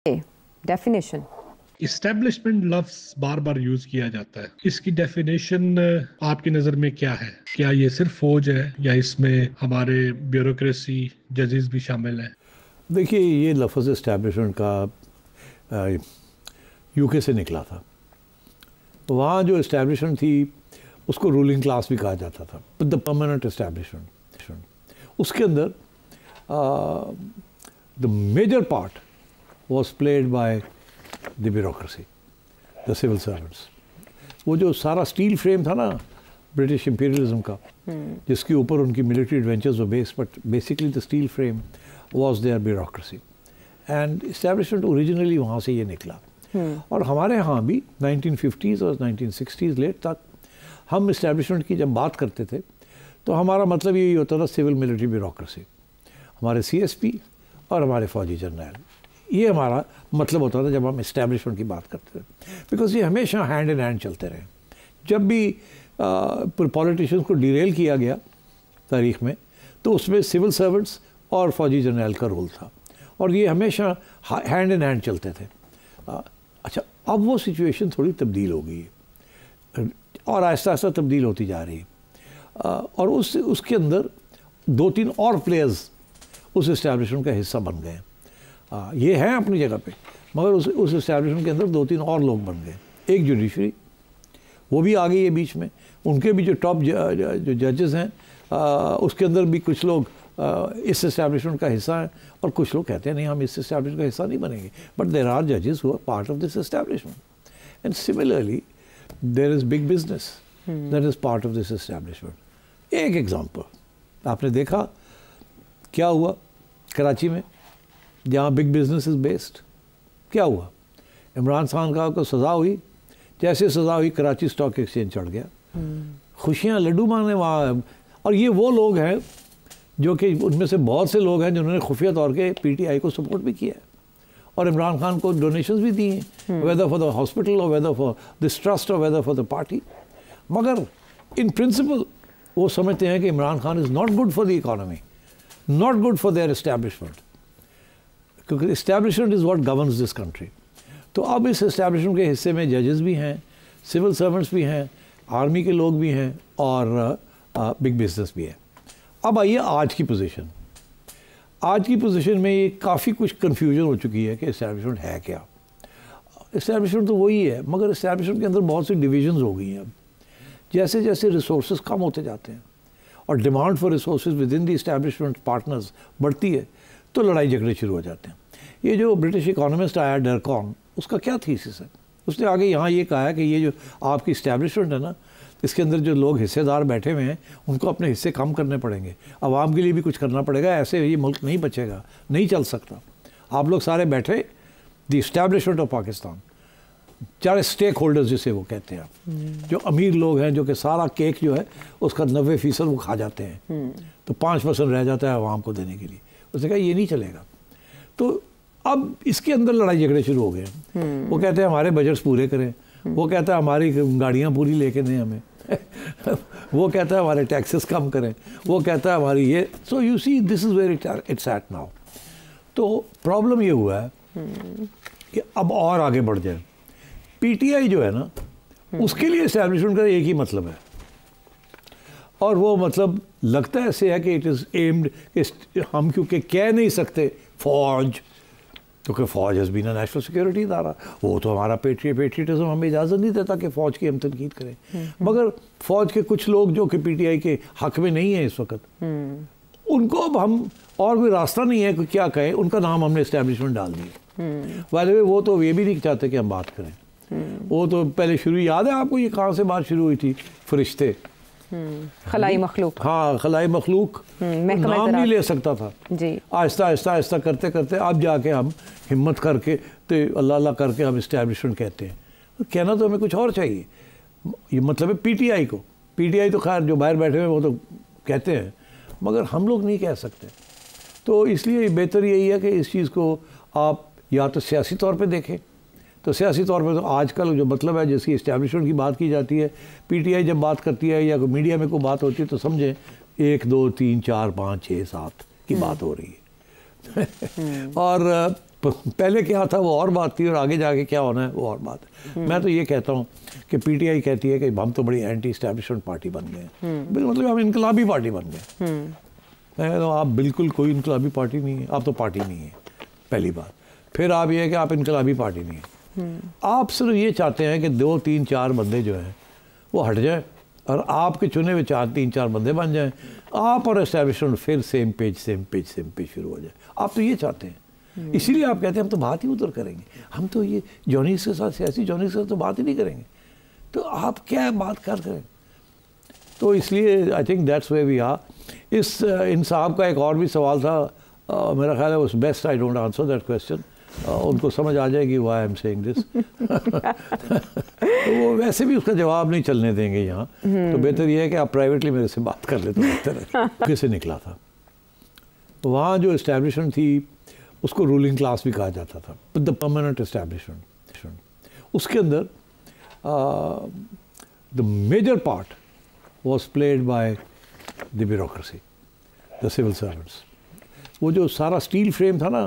Definition. Establishment लफ्ज बार बार use किया जाता है, इसकी डेफिनेशन आपकी नज़र में क्या है? क्या ये सिर्फ फौज है या इसमें हमारे ब्यूरोक्रेसी जजेस भी शामिल हैं? देखिए, ये लफ्ज़ इस्टेब्लिशमेंट का यूके से निकला था। वहाँ जो इस्टेब्लिशमेंट थी उसको रूलिंग क्लास भी कहा जाता था, द परमानेंट इस्टेब्लिशमेंट। उसके अंदर the major part was played by the bureaucracy, the civil servants. वो जो सारा स्टील फ्रेम था ना ब्रिटिश इंपीरियलिज्म का, जिसके ऊपर उनकी military adventures were based, but basically the steel frame was their bureaucracy. And establishment originally वहाँ से ये निकला। और हमारे यहाँ भी 1950s और 1960s लेट तक हम इस्टेब्लिशमेंट की जब बात करते थे तो हमारा मतलब यही होता था, सिविल मिलिट्री ब्यूरोक्रेसी। हमारे CSP और हमारे फौजी जर्नल, ये हमारा मतलब होता था जब हम इस्टेब्लिशमेंट की बात करते थे, बिकॉज ये हमेशा हैंड इन हैंड चलते रहे। जब भी पॉलिटिशियंस को डिरेल किया गया तारीख में, तो उसमें सिविल सर्वेंट्स और फौजी जर्नल का रोल था, और ये हमेशा हैंड इन हैंड चलते थे। अच्छा, अब वो सिचुएशन थोड़ी तब्दील हो गई है और आहिस्ता आहिस्ता तब्दील होती जा रही है, और उसके अंदर 2-3 और प्लेयर्स उस इस्टेब्लिशमेंट का हिस्सा बन गए। ये हैं अपनी जगह पे, मगर उस इस्टेब्लिशमेंट के अंदर 2-3 और लोग बन गए। एक जुडिशरी, वो भी आ गई है बीच में, उनके भी जो टॉप जो जजेस हैं, उसके अंदर भी कुछ लोग इस इस्टेब्लिशमेंट का हिस्सा हैं, और कुछ लोग कहते हैं नहीं, हम इस इस्टेब्लिशमेंट का हिस्सा नहीं बनेंगे। बट देर आर जजेस who are part of this establishment, and similarly there is big business that is part of this establishment. एक एग्जाम्पल आपने देखा क्या हुआ कराची में, जहाँ बिग बिजनेस इज़ बेस्ड। क्या हुआ? इमरान खान का को सज़ा हुई, जैसे सज़ा हुई कराची स्टॉक एक्सचेंज चढ़ गया, खुशियाँ लड्डू मारने वहाँ। और ये वो लोग हैं जो कि उनमें से बहुत से लोग हैं जिन्होंने खुफिया तौर के PTI को सपोर्ट भी किया है, और इमरान खान को डोनेशंस भी दी हैं, वेदर फॉर द हॉस्पिटल और वेदर फॉर दिस ट्रस्ट और वेदर फॉर द पार्टी। मगर इन प्रिंसिपल वो समझते हैं कि Imran Khan is not good for the economy, not good for their establishment, क्योंकि establishment is what governs this country. तो अब इस इस्टेब्लिशमेंट के हिस्से में जजेस भी हैं, सिविल सर्वेंट्स भी हैं, आर्मी के लोग भी हैं, और बिग बिजनेस भी है। अब आइए आज की पोजीशन। आज की पोजीशन में ये काफ़ी कुछ कन्फ्यूजन हो चुकी है कि इस्टेब्लिशमेंट है क्या। इस्टेब्लिशमेंट तो वही है, मगर इस्टेब्लिशमेंट के अंदर बहुत सी डिविजन्स हो गई हैं। अब जैसे जैसे रिसोर्सेज कम होते जाते हैं और demand for resources with in the establishment partners बढ़ती है, तो लड़ाई झगड़े शुरू हो जाते हैं। ये जो ब्रिटिश इकोनॉमिस्ट आया डरकॉन, उसका क्या थीसिस है? उसने आगे यहाँ ये कहा है कि ये जो आपकी इस्टेब्लिशमेंट है ना, इसके अंदर जो लोग हिस्सेदार बैठे हुए हैं उनको अपने हिस्से कम करने पड़ेंगे, आवाम के लिए भी कुछ करना पड़ेगा, ऐसे ये मुल्क नहीं बचेगा, नहीं चल सकता। आप लोग सारे बैठे, द इस्टेब्लिशमेंट ऑफ पाकिस्तान, चार स्टेक होल्डर्स जिसे वो कहते हैं, जो अमीर लोग हैं, जो कि सारा केक जो है उसका 90% वो खा जाते हैं, तो 5% रह जाता है आवाम को देने के लिए। उसने कहा ये नहीं चलेगा। तो अब इसके अंदर लड़ाई झगड़े शुरू हो गए। वो कहते हैं हमारे बजट्स पूरे करें, वो कहता है हमारी गाड़ियाँ पूरी लेके दें हमें वो कहता है हमारे टैक्सेस कम करें, वो कहता है हमारी ये। So you see this is where it's at now. तो प्रॉब्लम ये हुआ है कि अब और आगे बढ़ जाए। PTI जो है ना, उसके लिए इस्टेब्लिशमेंट का एक ही मतलब है, और वो मतलब लगता ऐसे है कि इट इज़ एम्ड, हम क्योंकि कह नहीं सकते फौज, क्योंकि फ़ौज has been a national security इदारा, वो तो हमारा पेट्रियटिज्म हमें इजाज़त नहीं देता कि फ़ौज की हम तनकीद करें। मगर फ़ौज के कुछ लोग जो कि PTI के हक़ में नहीं है इस वक्त, उनको अब हम और कोई रास्ता नहीं है कि क्या कहें, उनका नाम हमने इस्टेब्लिशमेंट डाल दिया। वाले वो तो ये भी नहीं चाहते कि हम बात करें। वो तो पहले शुरू, याद है आपको ये कहाँ से बात शुरू हुई थी? फरिश्ते, खलाई मखलूक। हाँ, खलाई मखलूक नाम नहीं ले सकता था जी। आहिस्ता आहिस्ता आहिस्ता करते करते अब जाके हम हिम्मत करके तो अल्लाह अल्लाह करके हम इस्टेब्लिशमेंट कहते हैं। तो कहना तो हमें कुछ और चाहिए। ये मतलब है PTI को, PTI तो खैर जो बाहर बैठे हुए वो तो कहते हैं, मगर हम लोग नहीं कह सकते। तो इसलिए बेहतर यही है कि इस चीज़ को आप या तो सियासी तौर पे देखें, तो सियासी तौर पे तो आजकल जो मतलब है जिसकी इस्टेब्लिशमेंट की बात की जाती है, PTI जब बात करती है या मीडिया में कोई बात होती है तो समझें 1 2 3 4 5 6 7 की बात हो रही है और पहले क्या था वो और बात थी, और आगे जाके क्या होना है वो और बात है। मैं तो ये कहता हूँ कि पीटीआई कहती है कि हम तो बड़ी एंटी इस्टेब्लिशमेंट पार्टी बन गए, मतलब हम इनकलाबी पार्टी बन गए। तो आप बिल्कुल कोई इनकलाबी पार्टी नहीं है, आप तो पार्टी नहीं है, पहली बात। फिर आप ये है कि आप इनकलाबी पार्टी नहीं है, आप सिर्फ ये चाहते हैं कि 2, 3, 4 बंदे जो हैं वो हट जाए और आपके चुने हुए 3, 4 बंदे बन जाएं, आप और एस्टैब्लिशमेंट फिर सेम पेज शुरू हो जाए। आप तो ये चाहते हैं, इसीलिए आप कहते हैं हम तो बात ही उधर करेंगे, हम तो ये जॉनीस के साथ, सियासी जॉनीस के साथ तो बात ही नहीं करेंगे। तो आप क्या बात कर करें? तो इसलिए I think that's way we are. इन साहब का एक और भी सवाल था, मेरा ख्याल है उस best I don't answer that question, उनको समझ आ जाएगी why I am saying this. तो वो वैसे भी उसका जवाब नहीं चलने देंगे यहाँ, तो बेहतर ये है कि आप प्राइवेटली मेरे से बात कर ले तो बेहतर है। कैसे निकला था वहाँ जो इस्टेब्लिशमेंट थी उसको रूलिंग क्लास भी कहा जाता था, द परमानेंट इस्टेब्लिशमेंट। उसके अंदर the major part was played by the bureaucracy, the civil servants. वो जो सारा स्टील फ्रेम था ना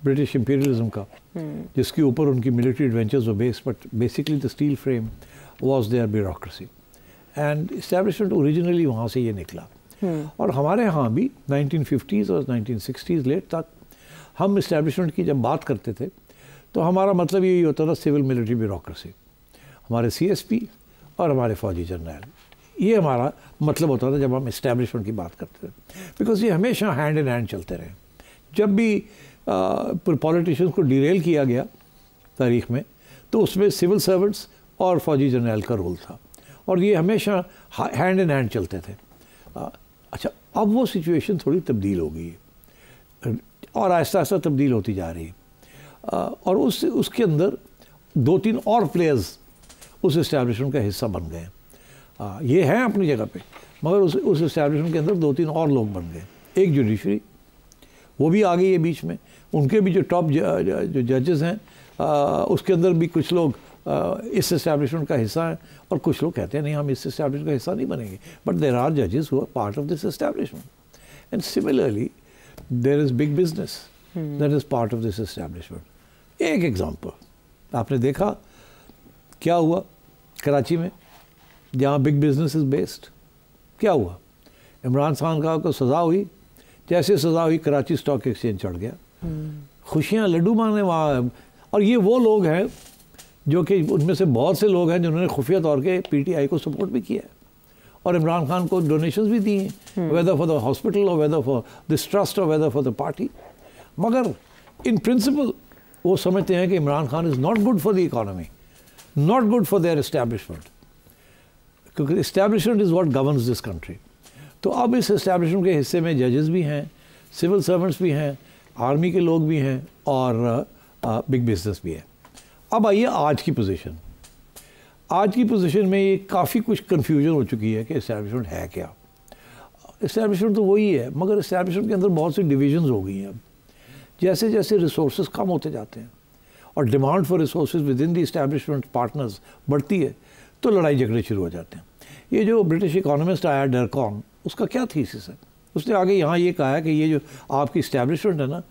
ब्रिटिश इंपीरियलिज्म का, जिसके ऊपर उनकी military adventures were based, but basically the steel frame was their bureaucracy, and establishment originally वहाँ से ये निकला। और हमारे यहाँ भी 1950s और 1960s लेट तक हम इस्टेब्लिशमेंट की जब बात करते थे तो हमारा मतलब यही होता था सिविल मिलिट्री ब्यूरोक्रेसी। हमारे CSP और हमारे फौजी जर्नल, ये हमारा मतलब होता था जब हम इस्टेब्लिशमेंट की बात करते थे, बिकॉज ये हमेशा हैंड इन हैंड चलते रहे। जब भी पॉलिटिशियंस को डिरेल किया गया तारीख में, तो उसमें सिविल सर्वेंट्स और फौजी जर्नल का रोल था, और ये हमेशा हैंड इन हैंड चलते थे। अच्छा, अब वो सिचुएशन थोड़ी तब्दील हो गई है और आहिस्ता आहिस्ता तब्दील होती जा रही है, और उसके अंदर 2-3 और प्लेयर्स उस इस्टेब्लिशमेंट का हिस्सा बन गए। ये हैं अपनी जगह पे, मगर उस इस्टेब्लिशमेंट के अंदर 2-3 और लोग बन गए। एक जुडिशरी, वो भी आ गई है बीच में, उनके भी जो टॉप जो जजेस हैं उसके अंदर भी कुछ लोग इस इस्टेब्लिशमेंट का हिस्सा हैं, और कुछ लोग कहते हैं नहीं हम इस इस्टेब्लिशमेंट का हिस्सा नहीं बनेंगे, बट देर आर जजेस who are part of this establishment. And similarly there is big business that is part of this establishment. एक एग्जांपल आपने देखा क्या हुआ कराची में, जहाँ बिग बिजनेस इज़ बेस्ड। क्या हुआ? इमरान खान को सज़ा हुई, जैसे सज़ा हुई कराची स्टॉक एक्सचेंज चढ़ गया, खुशियाँ लड्डू मांगने वहाँ। और ये वो लोग हैं जो कि उनमें से बहुत से लोग हैं जिन्होंने खुफिया तौर के PTI को सपोर्ट भी किया है और इमरान खान को डोनेशंस भी दी हैं, वेदर फॉर द हॉस्पिटल और वेदर फॉर दिस ट्रस्ट और वेदर फॉर द पार्टी। मगर इन प्रिंसिपल वो समझते हैं कि Imran Khan is not good for the economy, not good for their establishment, क्योंकि establishment is what governs this country. तो अब इस इस्टेब्लिशमेंट के हिस्से में जजेस भी हैं, सिविल सर्वेंट्स भी हैं, आर्मी के लोग भी हैं, और बिग बिजनेस भी है। अब आइए आज की पोजीशन। आज की पोजीशन में ये काफ़ी कुछ कन्फ्यूजन हो चुकी है कि इस्टेब्लिशमेंट है क्या। इस्टेब्लिशमेंट तो वही है, मगर इस्टेब्लिशमेंट के अंदर बहुत सी डिविजन्स हो गई हैं। अब जैसे जैसे रिसोर्सेज कम होते जाते हैं और demand for resources with in the establishment partners बढ़ती है, तो लड़ाई झगड़े शुरू हो जाते हैं। ये जो ब्रिटिश इकोनॉमिस्ट आया डरकॉन, उसका क्या थीसिस है? उसने आगे यहाँ ये कहा है कि ये जो आपकी इस्टेब्लिशमेंट है ना,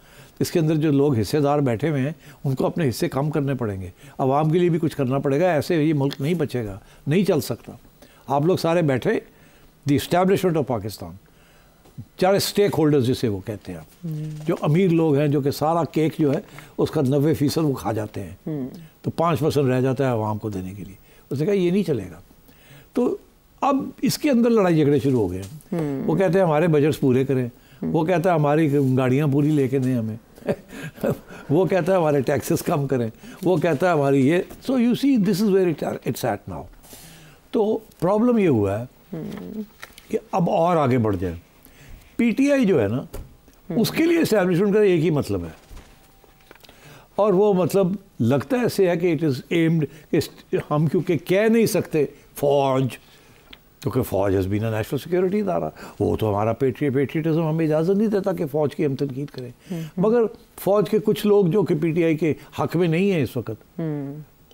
इसके अंदर जो लोग हिस्सेदार बैठे हुए हैं उनको अपने हिस्से कम करने पड़ेंगे, आवाम के लिए भी कुछ करना पड़ेगा, ऐसे ये मुल्क नहीं बचेगा, नहीं चल सकता। आप लोग सारे बैठे, द इस्टेब्लिशमेंट ऑफ पाकिस्तान, चार स्टेक होल्डर्स जिसे वो कहते हैं, जो अमीर लोग हैं, जो कि सारा केक जो है उसका 90% वो खा जाते हैं, तो 5% रह जाता है आवाम को देने के लिए। उसने कहा ये नहीं चलेगा। तो अब इसके अंदर लड़ाई झगड़े शुरू हो गए। वो कहते हैं हमारे बजट्स पूरे करें, वो कहता है हमारी गाड़ियाँ पूरी लेके दें हमें वो कहता है हमारे टैक्सेस कम करें, वो कहता है हमारी ये। So you see this is where it's at now. तो प्रॉब्लम ये हुआ है कि अब और आगे बढ़ जाए। PTI जो है ना, उसके लिए एस्टैब्लिशमेंट का एक ही मतलब है, और वो मतलब लगता है ऐसे है कि इट इज़ एम्ड, हम क्योंकि कह नहीं सकते फौज, क्योंकि फ़ौज हैज़ बीन नेशनल सिक्योरिटी इदारा, वो तो हमारा पेट्रियटिज्म हमें इजाज़त नहीं देता कि फ़ौज की हम तनकीद करें। मगर फ़ौज के कुछ लोग जो कि PTI के हक़ में नहीं है इस वक्त,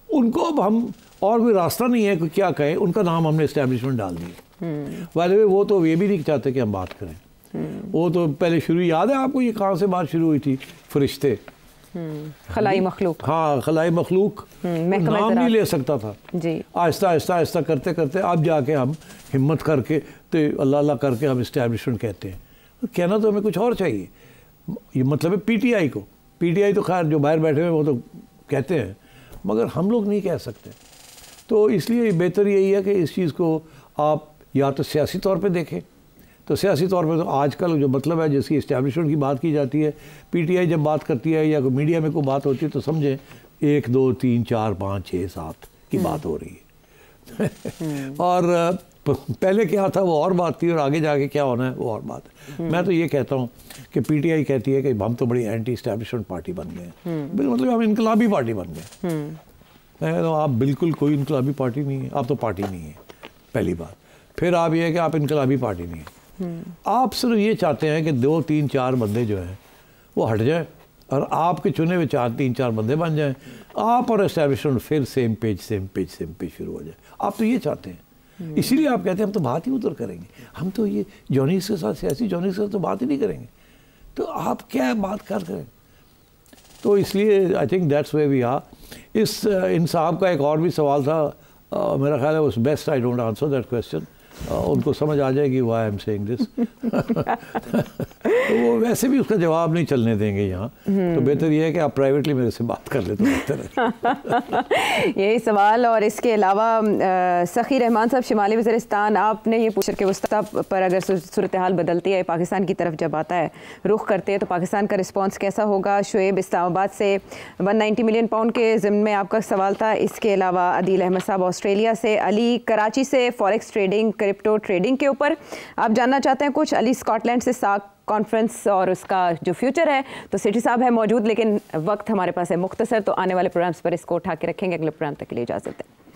उनको अब हम और कोई रास्ता नहीं है कि क्या कहें, उनका नाम हमने इस्टेब्लिशमेंट डाल दिया। वाले वो तो ये भी नहीं चाहते कि हम बात करें। वो तो पहले शुरू, याद है आपको ये कहाँ से बात शुरू हुई थी? फरिश्ते, खलाई मखलूक। हाँ, खलाई मखलूक नाम नहीं ले सकता था जी। आहिस्ता आहिस्ता आहिस्ता करते करते अब जाके हम हिम्मत करके तो अल्लाह अल्लाह करके हम इस्टेब्लिशमेंट कहते हैं। तो कहना तो हमें कुछ और चाहिए। ये मतलब है पीटीआई को, पीटीआई तो खैर जो बाहर बैठे हुए वो तो कहते हैं, मगर हम लोग नहीं कह सकते। तो इसलिए बेहतर यही है कि इस चीज़ को आप या तो सियासी तौर पे देखें, तो सियासी तौर पे तो आजकल जो मतलब है जिसकी इस्टेब्लिशमेंट की बात की जाती है, पीटीआई जब बात करती है या मीडिया में कोई बात होती है तो समझें 1 2 3 4 5 6 7 की बात हो रही है। और पहले क्या था वो और बात थी, और आगे जाके क्या होना है वो और बात है। मैं तो ये कहता हूँ कि पीटीआई कहती है कि हम तो बड़ी एंटी इस्टेब्लिशमेंट पार्टी बन गए हैं, मतलब हम इनकलाबी पार्टी बन गए। तो आप बिल्कुल कोई इनकलाबी पार्टी नहीं है, आप तो पार्टी नहीं है पहली बात। फिर आप ये है कि आप इनकलाबी पार्टी नहीं है, आप सिर्फ ये चाहते हैं कि 2 3 4 बंदे जो हैं वो हट जाएं और आपके चुने हुए 4 3 4 बंदे बन जाएं, आप और एस्टेब्लिशमेंट फिर सेम पेज शुरू हो जाए। आप तो ये चाहते हैं, इसीलिए आप कहते हैं हम तो बात ही उधर करेंगे, हम तो ये जॉनीस के साथ, सियासी जॉनीस के साथ तो बात ही नहीं करेंगे। तो आप क्या बात कर करें? तो इसलिए I think that's way we are. इन साहब का एक और भी सवाल था, मेरा ख्याल है उस best I don't answer that question, उनको समझ आ जाएगी why I am saying this. तो वो वैसे भी उसका जवाब नहीं चलने देंगे यहाँ, तो बेहतर ये है कि आप प्राइवेटली मेरे से बात कर ले तो बेहतर है। यही सवाल। और इसके अलावा सखी रहमान साहब, शिमाली वज़ीरिस्तान, आपने ये पूछा कि वस्ता पर अगर सूरत हाल बदलती है, पाकिस्तान की तरफ जब आता है, रुख करते हैं, तो पाकिस्तान का रिस्पॉन्स कैसा होगा? शुएब इस्लामाबाद से 190 मिलियन पाउंड के ज़िम्न में आपका सवाल था। इसके अलावा अदील अहमद साहब ऑस्ट्रेलिया से, अली कराची से फॉरेक्स ट्रेडिंग, क्रिप्टो ट्रेडिंग के ऊपर आप जानना चाहते हैं कुछ। अली स्कॉटलैंड से साक कॉन्फ्रेंस और उसका जो फ्यूचर है। तो सिटी साहब है मौजूद, लेकिन वक्त हमारे पास है मुख्तसर, तो आने वाले प्रोग्राम्स पर इसको उठा के रखेंगे। अगले प्रोग्राम तक के लिए इजाज़त है।